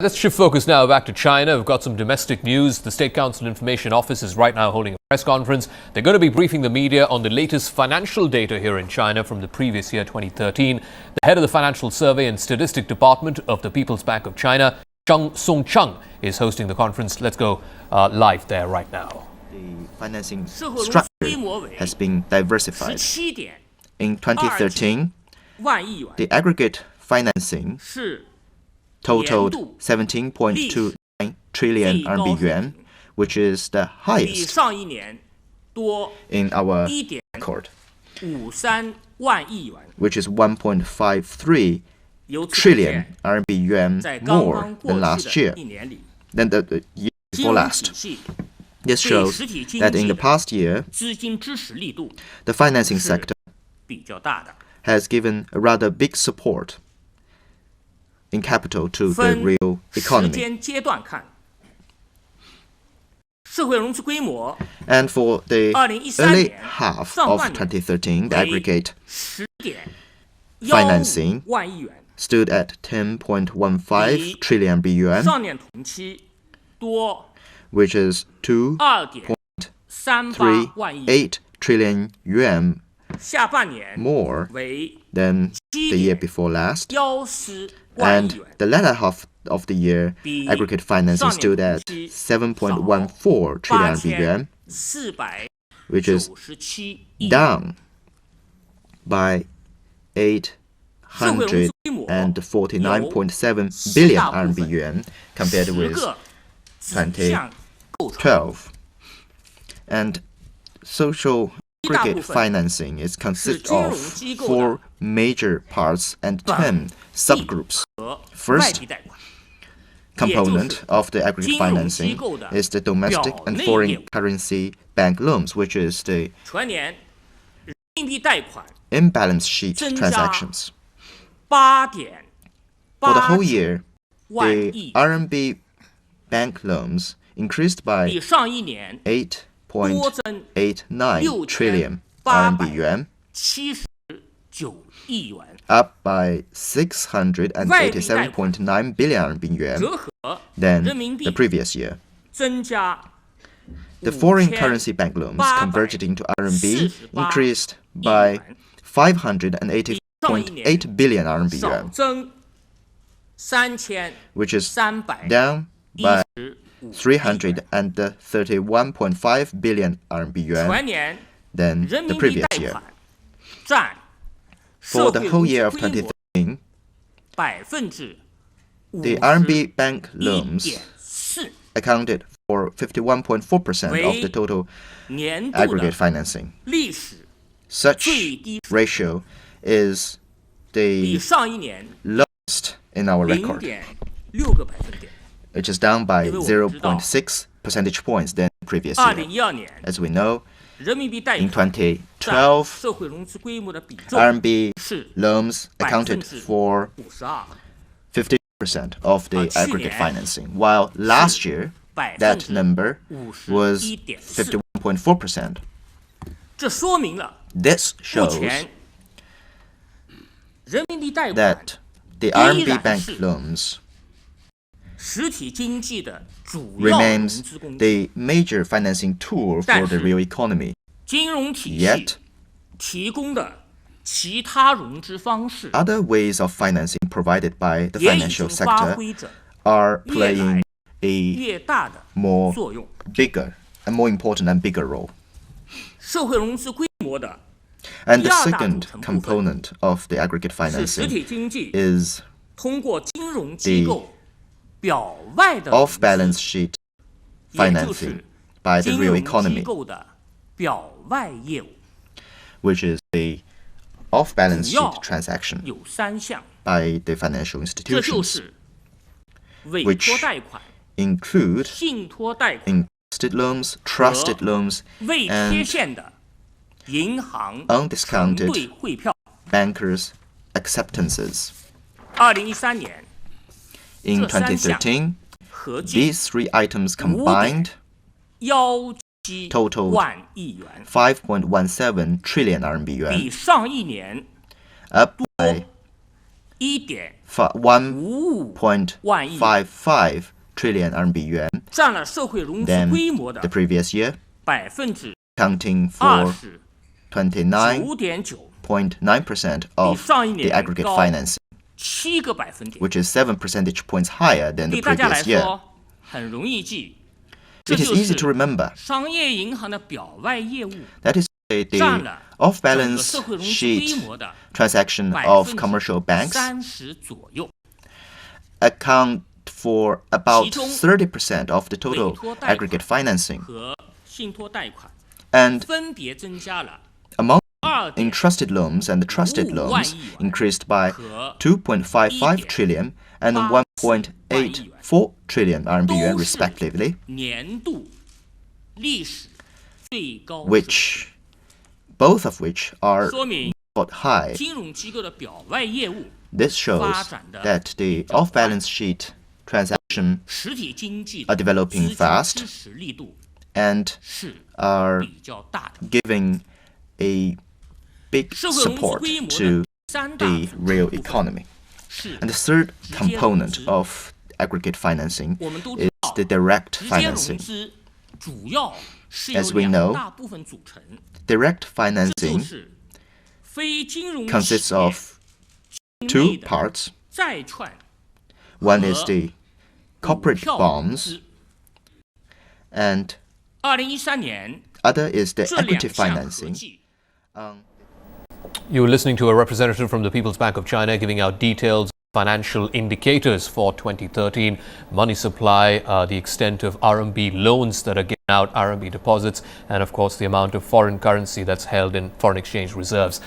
Let's shift focus now back to China. We've got some domestic news. The State Council Information Office is right now holding a press conference. They're going to be briefing the media on the latest financial data here in China from the previous year, 2013. The head of the Financial Survey and Statistic Department of the People's Bank of China, Sheng Songcheng, is hosting the conference. Let's go live there right now. The financing structure has been diversified. In 2013, the aggregate financing totaled 17.29 trillion RMB yuan, which is the highest in our record, which is 1.53 trillion RMB yuan more than last year, than the year before last. This shows that in the past year, the financing sector has given a rather big support in capital to the real economy. And for the early half of 2013, the aggregate financing stood at 10.15 trillion yuan, which is 2.38 trillion yuan more than the year before last. And the latter half of the year, aggregate financing stood at 7.14 trillion yuan, which is down by 849.7 billion RMB yuan compared with 2012. And social aggregate financing is consist of 4 major parts and 10 subgroups. First component of the aggregate financing is the domestic and foreign currency bank loans, which is the imbalance sheet transactions. For the whole year, the RMB bank loans increased by 8.89 trillion RMB yuan, up by 687.9 billion RMB yuan than the previous year. The foreign currency bank loans converted into RMB increased by 580.8 billion RMB yuan, which is down by 331.5 billion RMB yuan than the previous year. For the whole year of 2013, the RMB bank loans accounted for 51.4% of the total aggregate financing. Such ratio is the lowest in our record, which is down by 0.6 percentage points than the previous year. As we know, in 2012, RMB loans accounted for 50% of the aggregate financing, while last year that number was 51.4%. This shows that the RMB bank loans remains the major financing tool for the real economy. Yet, other ways of financing provided by the financial sector are playing a more important and bigger role. And the second component of the aggregate financing is the off-balance sheet financing by the real economy, which is the off-balance sheet transaction by the financial institutions, which include invested loans, trusted loans, and undiscounted bankers' acceptances. In 2013, these 3 items combined totaled 5.17 trillion RMB yuan, up by 1.55 trillion RMB yuan than the previous year, accounting for 29.9% of the aggregate financing, which is 7 percentage points higher than the previous year. It is easy to remember. That is the off-balance sheet transaction of commercial banks account for about 30% of the total aggregate financing. And among entrusted loans and trusted loans increased by 2.55 trillion and 1.84 trillion RMB yuan respectively, both of which are record high. This shows that the off-balance sheet transactions are developing fast and are giving a big support to the real economy. And the third component of aggregate financing is the direct financing. As we know, direct financing consists of two parts. One is the corporate bonds, and other is the equity financing. You were listening to a representative from the People's Bank of China giving out details of financial indicators for 2013, money supply, the extent of RMB loans that are given out, RMB deposits, and of course the amount of foreign currency that's held in foreign exchange reserves.